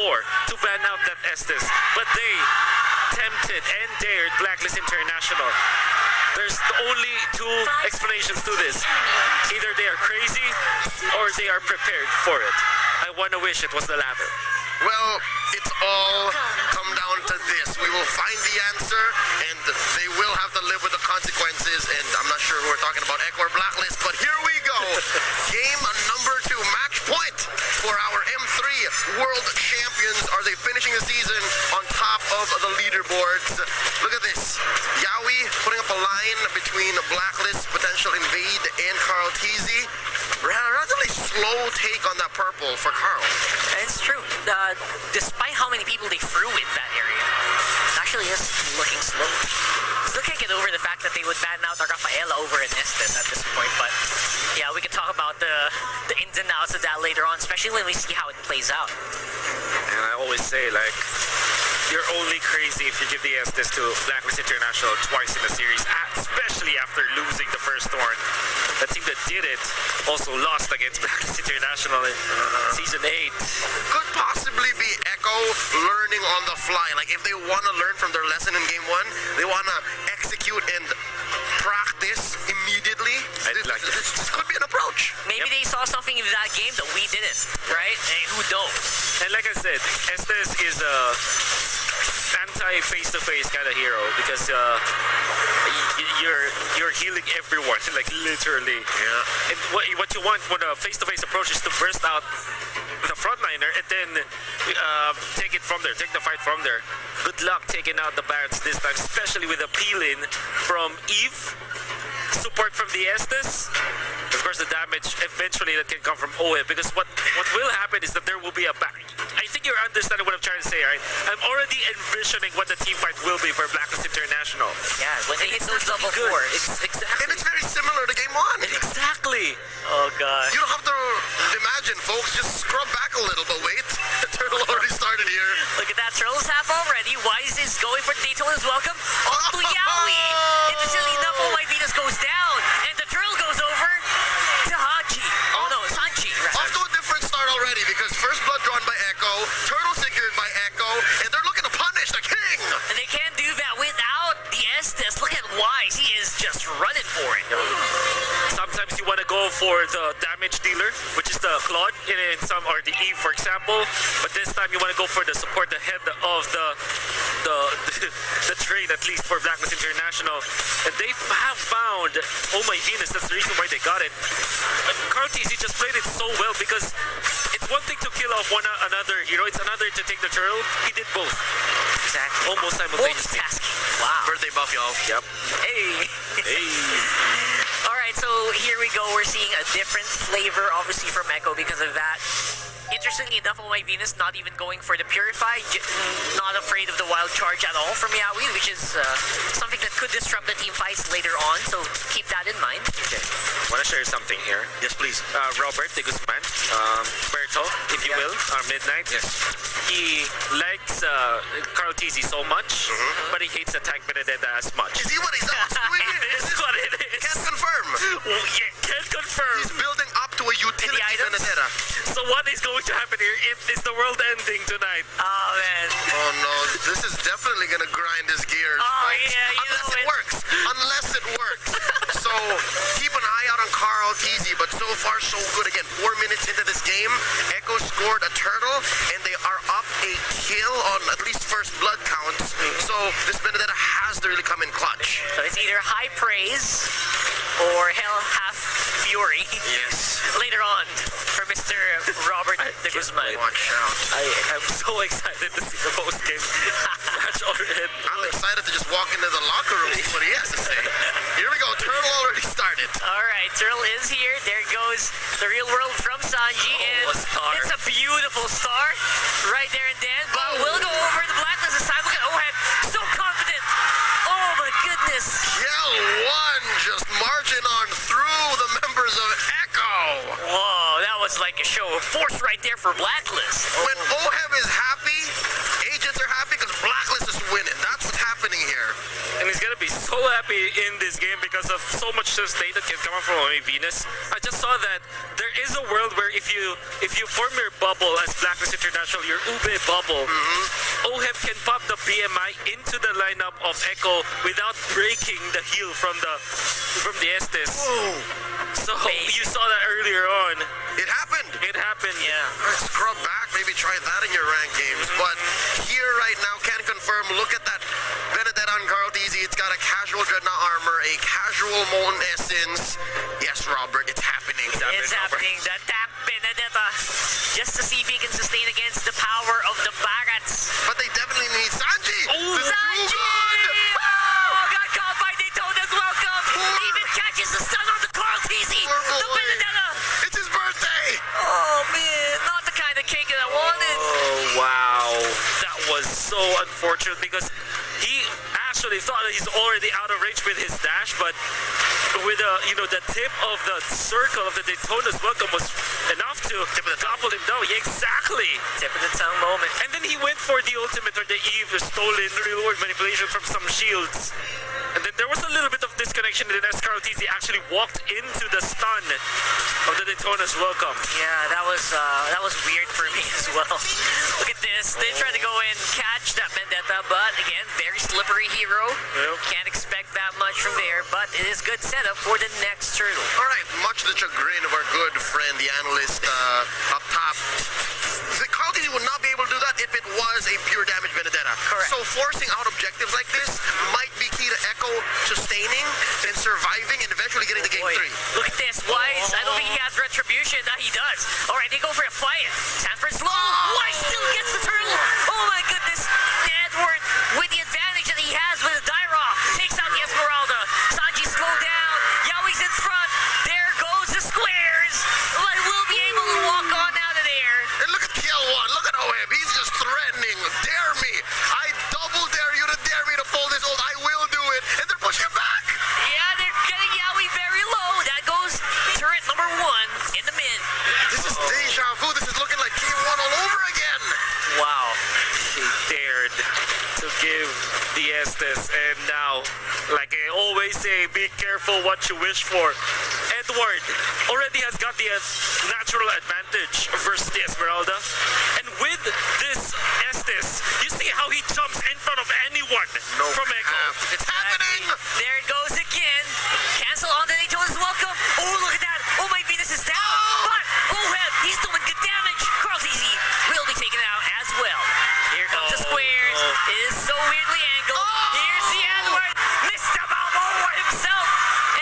more to ban out that Estes, but they tempted and dared Blacklist International. There's only two explanations to this. Either they are crazy or they are prepared for it. I want to wish it was the latter. Well, it's all come down to this. We will find the answer, and they will have to live with the consequences. And I'm not sure who we're talking about, Echo or Blacklist, but here we go. Game number 2, match point for our M3 World Champions. Are they finishing the season on top of the leaderboards? Look at this. Yawi putting up a line between Blacklist, potential invade, and Carl Teasy. Relatively slow take on that purple for Carl. It's true. Despite how many people they threw in that area, it actually is looking slow. Still can't get over the fact that they would ban out Rafaela over an Estes at this point, but yeah, we can talk about the ins and outs of that later on, especially when we see how it plays out. And I always say, like, you're only crazy if you give the Estes to Blacklist International twice in the series, especially after losing the first Thorn. The team that did it also lost against Blacklist International in Season 8. Could possibly be Echo learning on the fly. Like, if they want to learn from their lesson in Game 1, they want to execute and practice immediately. This could be an approach. Maybe they saw something in that game that we didn't, right? And who knows? And like I said, Estes is a anti-face-to-face kind of hero because you're healing everyone, like literally. Yeah. And what you want when a face-to-face approach is to burst out the frontliner and then take it from there, take the fight from there. Good luck taking out the Barretts this time, especially with a peel-in from Eve. Support from the Estes. Of course, the damage eventually that can come from OE, because what will happen is that there will be a back. I think you're understanding what I'm trying to say, right? I'm already envisioning what the team fight will be for Blacklist International. Yeah, when they hit those level 4s. Exactly. And it's very similar to Game 1. Exactly. Oh, God. You don't have to imagine, folks. Just scrub back a little, but wait. The turtle already started here. Look at that. Turtle's half already. Wise is going for Daytona's welcome. Oh, to Yawi. Instantly enough, oh my Venus goes down. And the turtle goes over to Haji. Oh, no, Sanji. Off to a different start already, because first blood drawn by Echo, turtle secured by Echo, and they're looking to punish the king. And they can't do that without the Estes. Look at Wise. He is just running for it. Sometimes you want to go for the damage dealer, which is the Claude in some, or the Eve, for example. But this time you want to go for the support, the head of the trade, at least for Blacklist International. And they have found Oh My Venus. That's the reason why they got it. Carl TC just played it so well, because it's one thing to kill off one another hero, it's another to take the turtle. He did both. Exactly. Almost simultaneously. Wow. Birthday buff, y'all. Yep. Hey. Hey. All right, so here we go. We're seeing a different flavor, obviously, from Echo because of that. Interestingly enough, Oh My Venus not even going for the Purify, not afraid of the Wild Charge at all from Yawi, which is something that could disrupt the team fights later on, so keep that in mind. Okay, I want to share something here. Yes, please. Robert de Guzman, Berto, if you will, Midnight. Yes. He likes Carl TZ so much, but he hates Attack Benedetta as much. Is he what he's doing? It is what it is. Can't confirm. Well, yeah, can't confirm. He's building up to a utility Benedetta. So what is going to happen here if it's the world ending tonight? Oh, man. Oh, no. This is definitely going to grind his gears. Oh, folks. yeah, you Unless know it it. works. Unless it works. So keep an eye out on Carl TZ, but so far so good. Again, 4 minutes into this game, Echo scored a turtle, and they are up a kill on at least first blood counts. So this Benedetta has to really come in clutch. So it's either high praise or hell half fury. Yes. Later on for Mr. Robert de Guzman. Watch out. I am so excited to see the post-game match already. I'm excited to just walk into the locker room and see what he has to say. Here we go. Turtle already started. All right, Turtle is here. There goes the real world from Sanji. Oh, a star. It's a beautiful star right there and then. But we'll go over the Blacklist this time. Look at Ohead. So confident. Oh, my goodness. Kill one just marching on through the members of Echo. Whoa, that was like a show of force right there for Blacklist. When Oheb is happy, agents are happy because Blacklist is winning. That's what's happening here. And he's gonna be so happy in this game because of so much sustain that can come from Venus. I just saw that there there is a world where if you form your bubble as Blacklist International, your Ube bubble, OHEB can pop the BMI into the lineup of Echo without breaking the heel from the Estes. So you saw that earlier on. It happened. It happened. Yeah. Scrub back, maybe try that in your rank games. But here right now, can confirm, look at that Benedetta on Carl Teasy. It's got a casual Dreadnought armor, a casual Molten Essence. Yes, Robert, it's happening. It's happening. The attack Benedetta. Just to see if he can sustain against the power of the Barats. But they definitely need Sanji. Oh, This is too good. Oh, got caught by Daytona's welcome. Even catches the stun on the Carl Teasy. Poor The boy. Benedetta. It's his birthday. Oh, man. Not the kind of cake that I wanted. Oh, wow. That was so unfortunate because he actually thought that he's already out of range with his dash, but with the tip of the circle of the Daytona's welcome was enough to topple him down. Yeah, exactly. Tip of the tongue moment. And then he went for the ultimate or the Eve, the stolen real world manipulation from some shields. And then there was a little bit of disconnection, and then as Carl Teasy actually walked into the stun of the Daytona's welcome. Yeah, that was weird for me as well. Look at this. They tried to go in, catch that Vendetta, but again, very slippery hero. Yep. Can't expect that much from there, but it is good setup for the next turtle. All right, much to the chagrin of our good friend, the analyst up top. The Carl Teasy would not be able to do that if it was a pure damage Benedetta. Correct. So forcing out objectives like this might be key to Echo sustaining and surviving and eventually getting to game Boy, 3. look at this. Wise. I don't think he has retribution. Now he does. All right, they go for a fight. Sanford slow. Wise still gets the turtle. Oh my goodness. Edward, with the advantage that he has with the Daira, takes out the Esmeralda. Sanji slow down. Yaoi's in front. There goes the squares. But will be able to walk on out of there. And look at KL1, look at OHEB, he's just threatening. Dare me. I double dare you to dare me to pull this ult. I will do it. And they're pushing him back. Yeah, they're getting Yaoi very low. That goes turret number 1 in the mid. This is deja vu. This is looking like KL1 all over again. Wow. He dared to give the Estes, and now, like I always say, be careful what you wish for. Edward already has got the natural advantage versus the Esmeralda, and with this Estes, you see how he jumps in front of anyone from Echo. It's happening. There it goes again. Cancel on the Daytona's welcome. Oh, look at that. Oh, my Venus is down. But OHEB, he's doing good damage. Carl Teasy will be taken out as well. Here comes the squares. It is so weirdly angled. Here's the Edward. Mr. Balboa himself.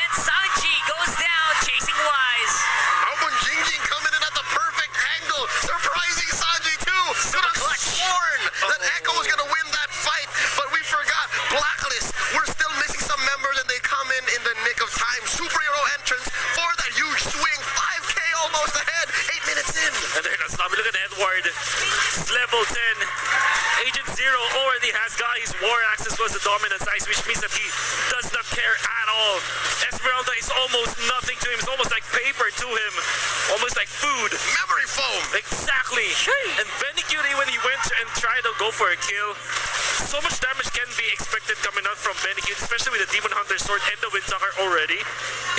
And Sanji goes down, chasing Wise. Albon Jingjing coming in at the perfect angle. Surprising Sanji too. Could have clutch. sworn that Echo was going to win that fight, but we forgot. Blacklist, we're still missing some members and they come in the nick of time. Superhero entrance for that huge swing. 5K almost ahead. 8 minutes in. And they're not stopping. Look at Edward. It's level 10. Agent Zero already has got his war axis plus the dominant size, which means that he does not care at all. Esmeralda is almost nothing to him. It's almost like paper to him. Almost like food. Memory foam. Exactly. And Benny Cutie, when he went and tried to go for a kill, so much damage can be expected coming out from Benny Cutie, especially with the Demon Hunter sword and the Windsucker already.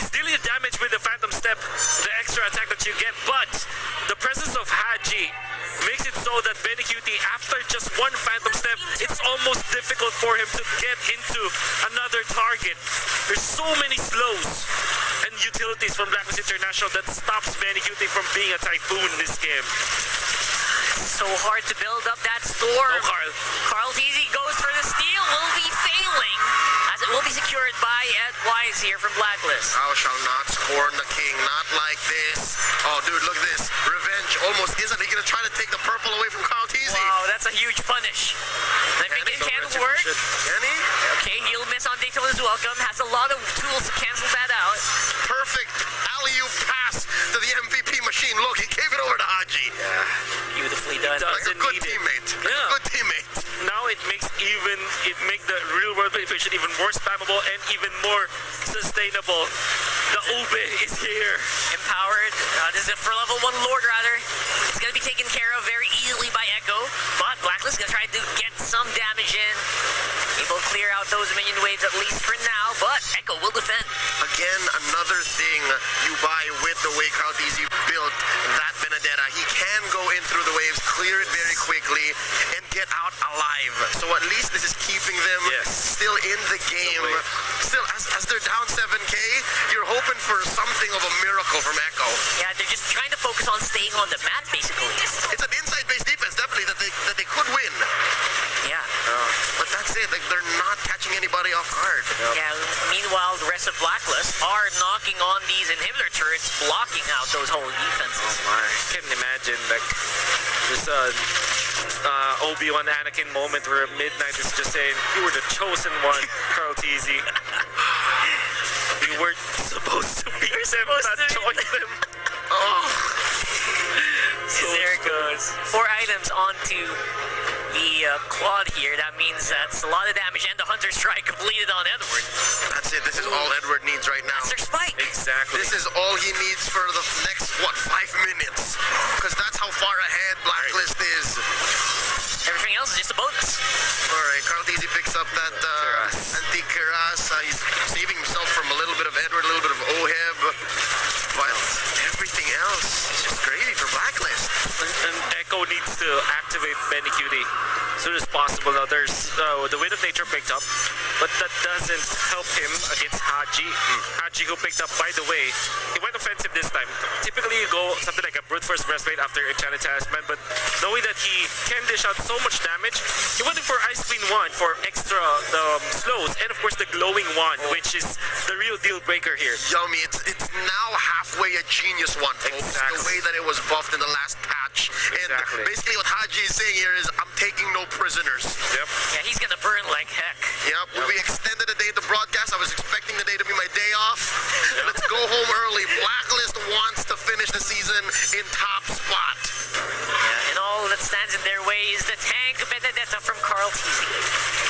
It's dealing the damage with the Phantom Step, the extra attack that you get, but the presence of Haji makes it so that Benny Cutie, after just one Phantom Step, it's almost difficult for him to get into another target. There's so many slows and utilities from Blacklist International that stops Benny Cutie from being a typhoon in this game. So hard to build up that storm. No, Carl. Carl Teasy goes for the steal. Will be failing as it will be secured by Ed Wise here from Blacklist. Thou shall not scorn the king, not like this. Oh, dude, look at this. Revenge almost isn't he going to try to take the purple away from Carl Teasy? Wow, that's a huge punish. I think it can work. Can he? Okay, he'll miss on Daytona's welcome. Has a lot of tools to cancel that out. Perfect alley-oop pass to the MVP machine. Look, he gave it over to Haji. Beautifully done. Like a Doesn't good need it. teammate. Like Yeah. a good teammate. Now it makes the real world manipulation even more spammable and even more sustainable. The Ube is here. Empowered. This is for level 1 Lord, rather. It's going to be taken care of very easily by Echo. But Blacklist going to try to get some damage in. Able to clear out those minion waves at least for now, but Echo will defend. Again, another thing you buy with the way Crowdeasy built that Benedetta. He can go in through the waves, clear it very quickly, and get out alive. So at least this is keeping them still in the game. Still, as they're down 7K, you're hoping for something of a miracle from Echo. Yeah, they're just trying to focus on staying on the map, basically. It's an inside-based defense, definitely, that they could win. Yeah. But that's it. Like, they're not catching anybody off guard. Yeah, meanwhile, the rest of Blacklist are knocking on these inhibitor turrets, blocking out those whole defenses. I can't imagine, like, this Obi-Wan Anakin moment where Midnight is just saying, you were the chosen one, Crowdeasy. You weren't supposed to be them, not join them. So there it goes. 4 items onto the quad here. That means that's a lot of damage, and the Hunter Strike completed on Edward. That's it. This is all Edward needs right now. That's their spike. Exactly. This is all he needs for the next, 5 minutes? Because that's how far ahead Blacklist is. Everything else is just a bonus. Alright, Crowdeasy picks up that anti-Keras. He's saving himself from a little bit of Edward, a little bit of Oheb. But everything else is just gravy for Blacklist. And Echo needs to activate Benny Cutie as soon as possible. Now there's the Wind of Nature picked up, but that doesn't help him against Haji. Haji, who picked up, by the way, he went offensive this time. Typically you go something like a brute force breastplate after Enchanted Talisman, but knowing that he can dish out so much damage, he went in for Ice Queen 1 for extra slows, and of course the glowing one, which is the real deal breaker here. Yummy. It's now halfway a genius one, folks. Exactly. The way that it was buffed in the last patch. And basically what Haji is saying here is, I'm taking no prisoners. Yep. Yeah, he's gonna burn like heck. Yep. We extended the day to broadcast. I was expecting the day to be my day off. Let's go home early. Blacklist wants to finish the season in top spot. Yeah, and all that stands in their way is the tank Benedetta from Carl Teasy.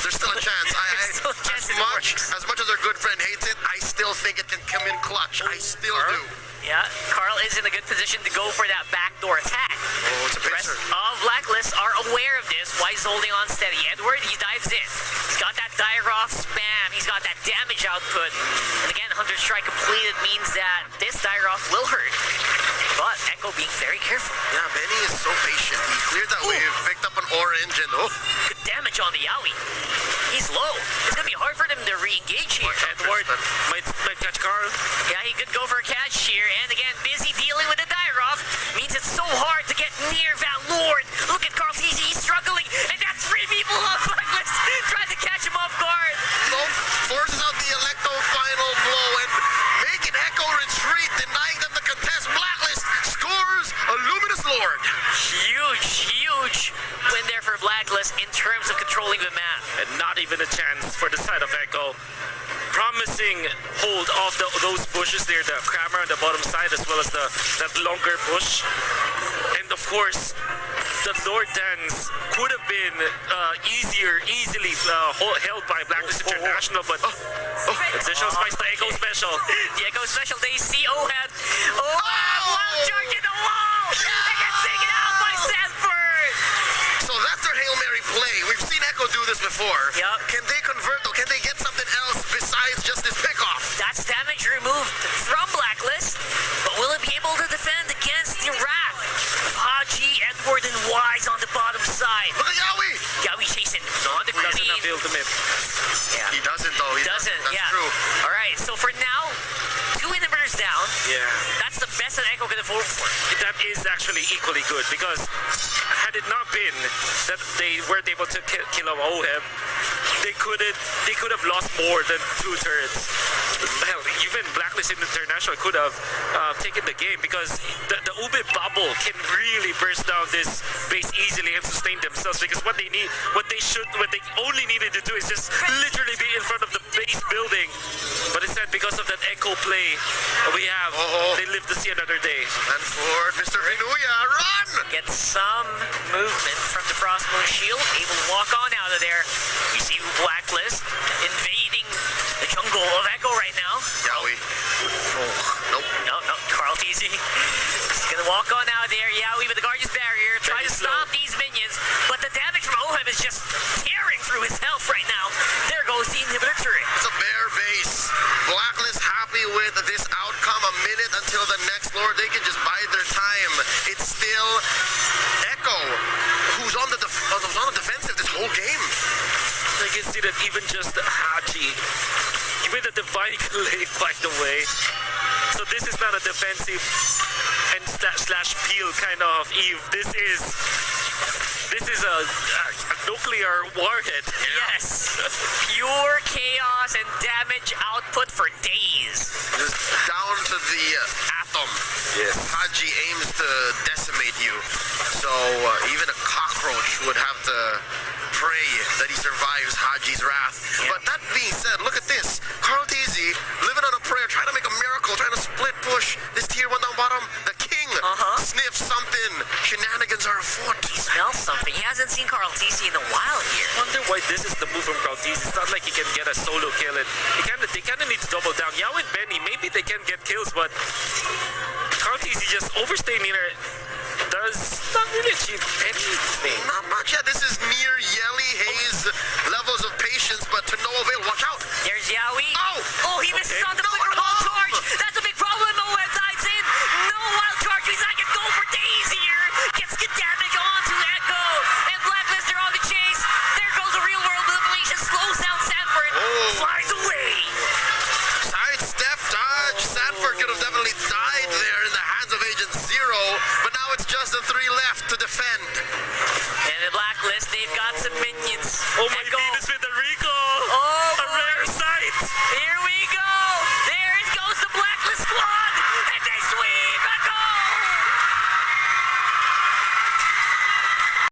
There's still a chance. There's still a chance it works. As much as our good friend hates it, I still think it can come in clutch. I still do. Yeah, Carl is in a good position to go for that backdoor attack. Oh, it's a The rest picture. of Blacklist are aware of this. Why he's holding on steady. Edward, he dives in. He's got that Dire-Off spam. He's got that damage output. And again, Hunter Strike completed means that this Dire-Off will hurt. But Echo being very careful. Yeah, Benny is so patient. He cleared that wave, picked up an orange, and Good damage on the Yowie. He's low. It's going to be hard for them to re-engage here. Edward might catch Carl. Yeah, he could go for a catch here. And again, busy dealing with the Dire-Off means it's so hard to get near that Lord. Look at Carl Teasy. He's struggling. And that's 3 people off Blacklist trying to catch him off guard. Nope, forces out the Electo final blow and making Echo retreat, denying them the contest. Blacklist scores a Luminous Lord. Huge win there for Blacklist in terms of controlling the map. And not even a chance for the side of Echo. Promising hold off those bushes there, the camera on the bottom side as well as that longer bush. And of course, the Lord Dance could have been easily held by Blacklist International, but additional spice to Echo Special. The Echo Special, they see Ohad. Wild charge in the wall! They get taken out by Sanford! So that's their Hail Mary play. We've seen Echo do this before. Yep. Can they convert though? Can they get something else besides just this pickoff? That's damage removed from Blacklist, but will it be able to defend against the wrath of Haji, Edward, and Wise on the bottom side? Look at Yowie! Yowie chasing on the Doesn't green. have the ultimate. Yeah. He doesn't though. He Doesn't, That's yeah. true. All right, so for now, 2 inhibitors down. Yeah. That's the best that Echo could afford for. That is actually equally good because had it not been that they weren't able to kill Oheb, they could have lost more than 2 turrets. Hell, even Blacklist International could have taken the game because the Ube bubble can really burst down this base easily and sustain themselves because what they only needed to do is just literally be in front of the base building. But instead, because of that Echo play we have, they live to see another day. And for Mr. Vinuya, run! Get some movement from the Frostmoon Shield, able to walk on out of there. We see Blacklist invading the jungle of Echo right now. Yowie. Nope. No, Carl Teasy. He's gonna walk on out there. Yowie with the Guardian's Barrier, try to stop these minions, but the damage damage from Ohem is just tearing through his health right now. There goes the inhibitor turret. It's a bare base. Blacklist happy with this outcome. A minute until the next lord. They can just bide their time. It's still Echo, who's on the defensive this whole game. I can see that even just Haji, with the Divine Glaive, by the way. So this is not a defensive and slash peel kind of Eve. This is a nuclear warhead. Yes. Pure chaos and damage output for days. Just down to the atom. Yes. Haji aims to decimate you. So even a cockroach would have to pray that he survives Haji's wrath. Yeah. But that being said, look at this. Carl Tizzy living on a prayer, trying to make a miracle, trying to split push this tier 1 down bottom. The king sniffs something. Shenanigans are afoot. He smells something. He hasn't seen Carl TC in a while here. I wonder why this is the move from Crowties. It's not like he can get a solo kill. They kind of need to double down. Yao and Benny, maybe they can get kills, but Crowties just overstaying here. Does not really achieve anything. Not much. Yeah, this is near Yelly Hayes levels of patience, but to no avail. Watch out. There's Yaoi. Oh! He misses Okay. on the flicker wild charge. That's a big problem. Ohem dives in. No wild charge. He's not going to go for days here. Gets good damage onto Echo. And Blacklist are on the chase. There goes the real world manipulation. Slows down Sanford. Flies away. Sidestep dodge. Sanford could have definitely died there in the hands of Agent Zero, but now it's just the 3 left to defend.